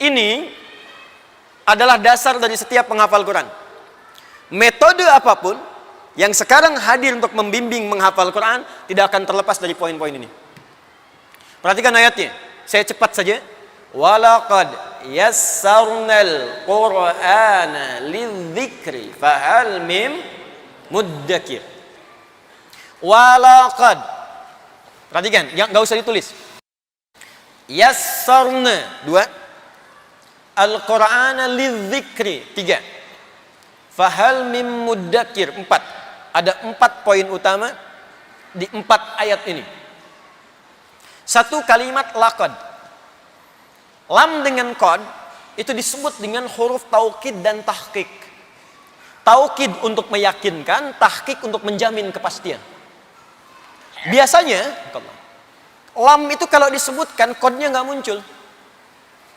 Ini adalah dasar dari setiap penghafal Quran. Metode apapun yang sekarang hadir untuk membimbing menghafal Quran tidak akan terlepas dari poin-poin ini. Perhatikan ayatnya. Saya cepat saja. Walaqad yassarnal Qur'ana lidzikri fahal mim muddakir. Walaqad. Perhatikan, enggak usah ditulis. Yassarna, 2. Al-Qur'ana lidzikri, 3. Fahal mim muddakir, 4. Ada 4 poin utama di 4 ayat ini. Satu kalimat laqad. Lam dengan qad itu disebut dengan huruf taukid dan tahqiq. Taukid untuk meyakinkan, tahqiq untuk menjamin kepastian. Biasanya lam itu kalau disebutkan qadnya nggak muncul.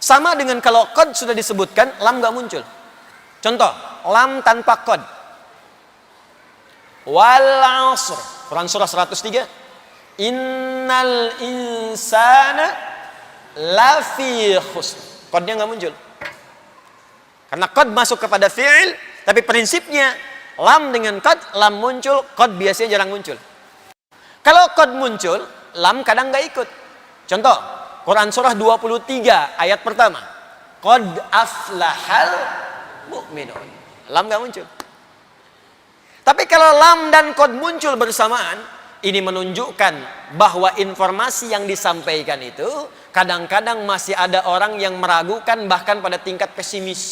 Sama dengan kalau qad sudah disebutkan, lam nggak muncul. Contoh, lam tanpa qad. Wal 'asr, Quran surah 103. Innal insana lafi khusr. Qadnya nggak muncul. Karena qad masuk kepada fi'il, tapi prinsipnya lam dengan qad, lam muncul, qad biasanya jarang muncul. Kalau qad muncul, lam kadang nggak ikut. Contoh, Quran surah 23 ayat pertama. Qad aflahal mu'minun. Lam nggak muncul. Tapi kalau lam dan qad muncul bersamaan, ini menunjukkan bahwa informasi yang disampaikan itu kadang-kadang masih ada orang yang meragukan, bahkan pada tingkat pesimis.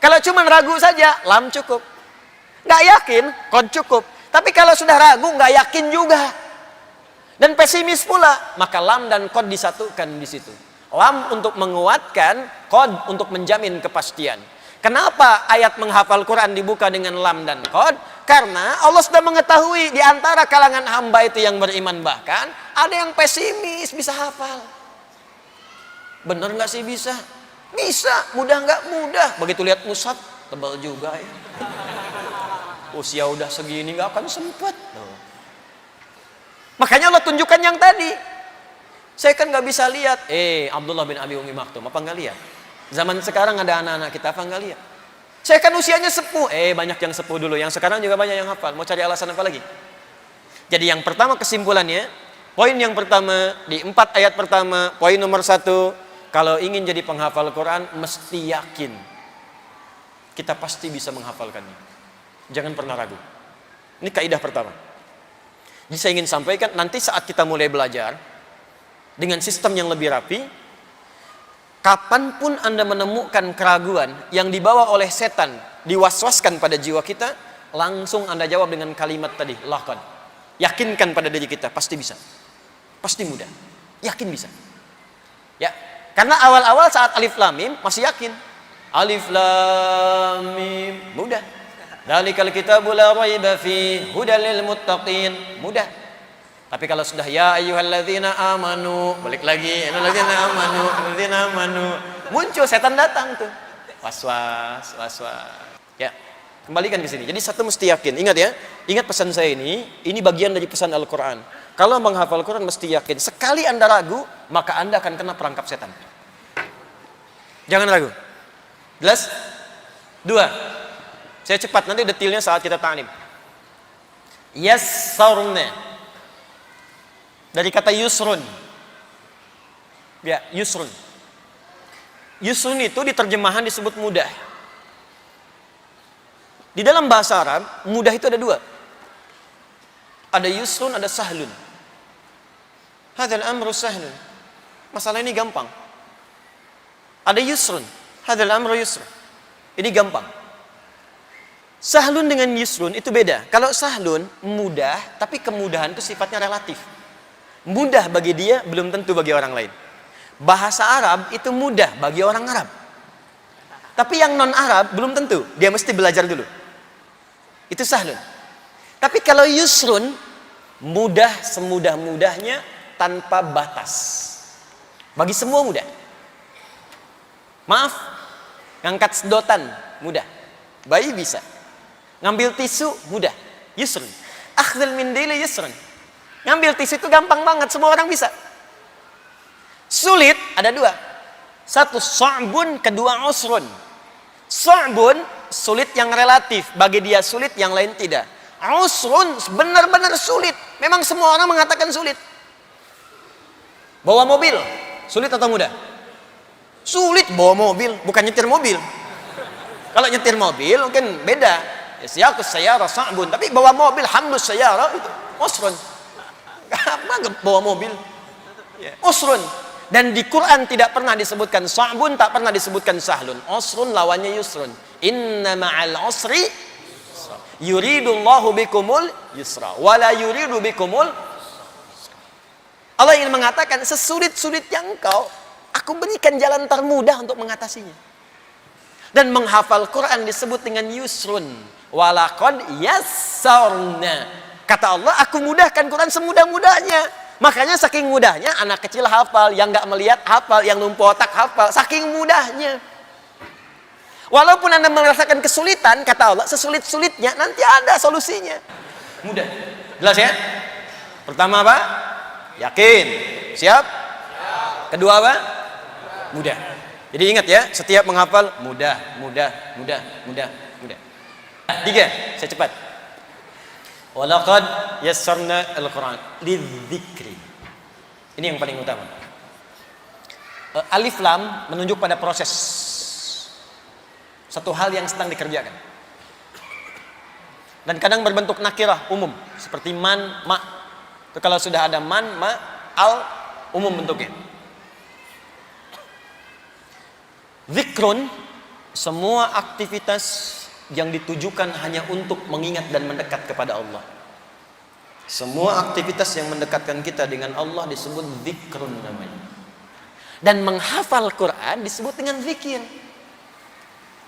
Kalau cuma ragu saja, lam cukup. Nggak yakin, qad cukup. Tapi kalau sudah ragu, nggak yakin juga, dan pesimis pula, maka lam dan qad disatukan di situ. Lam untuk menguatkan, qad untuk menjamin kepastian. Kenapa ayat menghafal Quran dibuka dengan lam dan qad? Karena Allah sudah mengetahui di antara kalangan hamba itu yang beriman, bahkan ada yang pesimis bisa hafal. Bener nggak sih bisa? Bisa. Mudah nggak? Mudah. Begitu lihat mushaf, tebal juga ya. Usia udah segini nggak akan sempat. Makanya Allah tunjukkan yang tadi. Saya kan nggak bisa lihat. Abdullah bin Abi Umi Maktum, apa nggak lihat? Zaman sekarang ada anak-anak kita, apa nggak lihat? Saya kan usianya sepuh. Banyak yang sepuh dulu. Yang sekarang juga banyak yang hafal. Mau cari alasan apa lagi? Jadi yang pertama kesimpulannya, poin yang pertama di 4 ayat pertama, poin nomor 1, kalau ingin jadi penghafal Quran mesti yakin kita pasti bisa menghafalkannya. Jangan pernah ragu. Ini kaidah pertama. Jadi saya ingin sampaikan, nanti saat kita mulai belajar dengan sistem yang lebih rapi, kapanpun Anda menemukan keraguan yang dibawa oleh setan, diwaswaskan pada jiwa kita, langsung Anda jawab dengan kalimat tadi, laqad. Yakinkan pada diri kita, pasti bisa. Pasti mudah. Yakin bisa. Ya, karena awal-awal saat alif lam mim masih yakin. Alif lam mim, mudah. Dzalikal kitabu la raiba fi hudal lil muttaqin, mudah. Tapi kalau sudah ya ayyuhalladzina amanu, balik lagi, alladzina amanu, muncul setan datang tuh. Was-was. Ya, kembalikan ke sini. Jadi satu mesti yakin. Ingat ya, ingat pesan saya ini bagian dari pesan Al-Qur'an. Kalau menghafal Quran mesti yakin. Sekali Anda ragu, maka Anda akan kena perangkap setan. Jangan ragu. Jelas? 2. Saya cepat, nanti detailnya saat kita ta'lim. Yassarna. Dari kata yusrun. Ya, yusrun. Yusrun itu di terjemahan disebut mudah. Di dalam bahasa Arab, mudah itu ada 2. Ada yusrun, ada sahlun. Hadzal amru sahlun. Masalah ini gampang. Ada yusrun. Hadzal amru yusrun. Ini gampang. Sahlun dengan yusrun itu beda. Kalau sahlun mudah, tapi kemudahan itu sifatnya relatif. Mudah bagi dia belum tentu bagi orang lain. Bahasa Arab itu mudah bagi orang Arab. Tapi yang non Arab belum tentu. Dia mesti belajar dulu. Itu sahlun. Tapi kalau yusrun, mudah semudah-mudahnya tanpa batas. Bagi semua mudah. Maaf, ngangkat sedotan mudah. Bayi bisa. Ngambil tisu mudah. Yusrun. Akhdhul mindili yusrun. Ngambil tisu itu gampang banget, semua orang bisa. Sulit ada dua. Satu sa'bun, kedua usrun. Sa'bun sulit yang relatif, bagi dia sulit, yang lain tidak. Usrun benar-benar sulit. Memang semua orang mengatakan sulit. Bawa mobil, sulit atau mudah? Sulit bawa mobil, bukan nyetir mobil. Kalau nyetir mobil mungkin beda. Siyakus sayyara sa'bun, tapi bawa mobil hamdus sayyara itu usrun. Apa bawa mobil? Usrun. Dan di Quran tidak pernah disebutkan sa'bun, tak pernah disebutkan sahlun. Usrun lawannya yusrun. Inna ma'al usri yuridullahu bikumul yusra wala yuridu bikumul. Allah ingin mengatakan, sesulit-sulitnya engkau, aku berikan jalan termudah untuk mengatasinya. Dan menghafal Quran disebut dengan yusrun. Walaqad yassarna. Kata Allah, aku mudahkan Quran semudah-mudahnya. Makanya saking mudahnya anak kecil hafal, yang nggak melihat hafal, yang lumpuh otak hafal, saking mudahnya. Walaupun Anda merasakan kesulitan, kata Allah, sesulit-sulitnya nanti ada solusinya. Mudah. Jelas ya? Pertama apa? Yakin. Siap? Kedua apa? Mudah. Jadi ingat ya, setiap menghafal mudah. Tiga, saya cepat. Walaqad yassarna al-Quran lidzikri. Ini yang paling utama. Alif lam menunjuk pada proses. Satu hal yang sedang dikerjakan. Dan kadang berbentuk nakirah umum, seperti man, ma. Itu kalau sudah ada man, ma, al, umum bentuknya. Zikrun, semua aktivitas yang ditujukan hanya untuk mengingat dan mendekat kepada Allah. Semua aktivitas yang mendekatkan kita dengan Allah disebut zikrun namanya. Dan menghafal Quran disebut dengan zikir.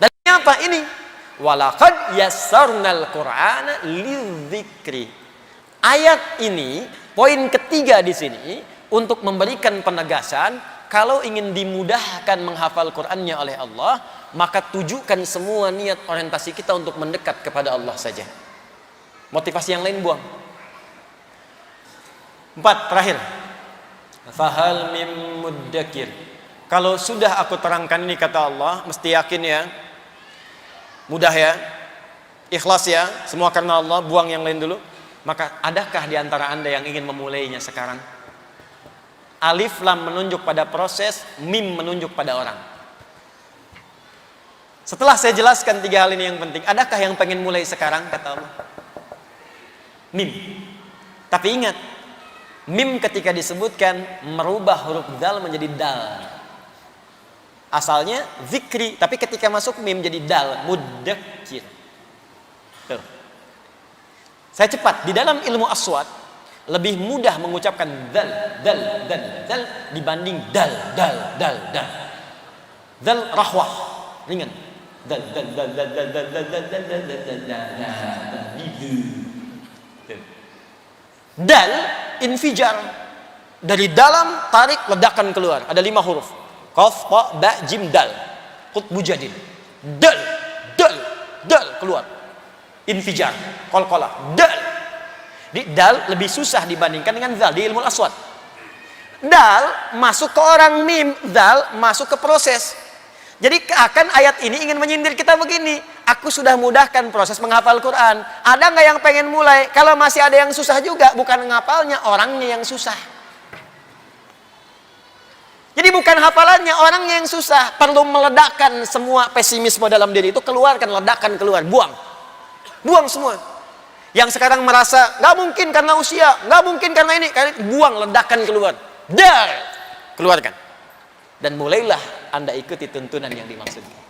Dan apa ini? Walaqad yassarnal Qur'ana lidzikri. Ayat ini, poin ketiga di sini, untuk memberikan penegasan, kalau ingin dimudahkan menghafal Qur'annya oleh Allah, maka tujukan semua niat orientasi kita untuk mendekat kepada Allah saja. Motivasi yang lain buang. 4, terakhir. Fahal mim muddakir. Kalau sudah aku terangkan ini, kata Allah, mesti yakin ya. Mudah ya. Ikhlas ya. Semua karena Allah, buang yang lain dulu. Maka adakah di antara Anda yang ingin memulainya sekarang? Alif lam menunjuk pada proses, mim menunjuk pada orang. Setelah saya jelaskan 3 hal ini yang penting, adakah yang pengen mulai sekarang, kata Allah? Mim. Tapi ingat, mim ketika disebutkan merubah huruf dal menjadi dal. Asalnya zikri, tapi ketika masuk mim jadi dal, muddakir. Tuh. Saya cepat, di dalam ilmu aswat lebih mudah mengucapkan dal dibanding dal. Dal rahwah, ringan. Dal. Dal infijar, dari dalam tarik ledakan keluar. Ada 5 huruf. Qaf, ta, ba, jim, dal. Qutbu jadid. Dal keluar. Infijar, qalqalah. Dal lebih susah dibandingkan dengan zal di ilmu aswad. Dal masuk ke orang mim, zal masuk ke proses. Jadi akan ayat ini ingin menyindir kita begini. Aku sudah mudahkan proses menghafal Quran. Ada nggak yang pengen mulai? Kalau masih ada yang susah juga, bukan ngapalnya, orangnya yang susah. Jadi bukan hafalannya, orangnya yang susah. Perlu meledakkan semua pesimisme dalam diri itu, keluarkan, ledakan keluar, buang semua. Yang sekarang merasa nggak mungkin karena usia, nggak mungkin karena ini, buang, ledakan keluar, keluarkan. Dan mulailah Anda ikuti tuntunan yang dimaksudkan.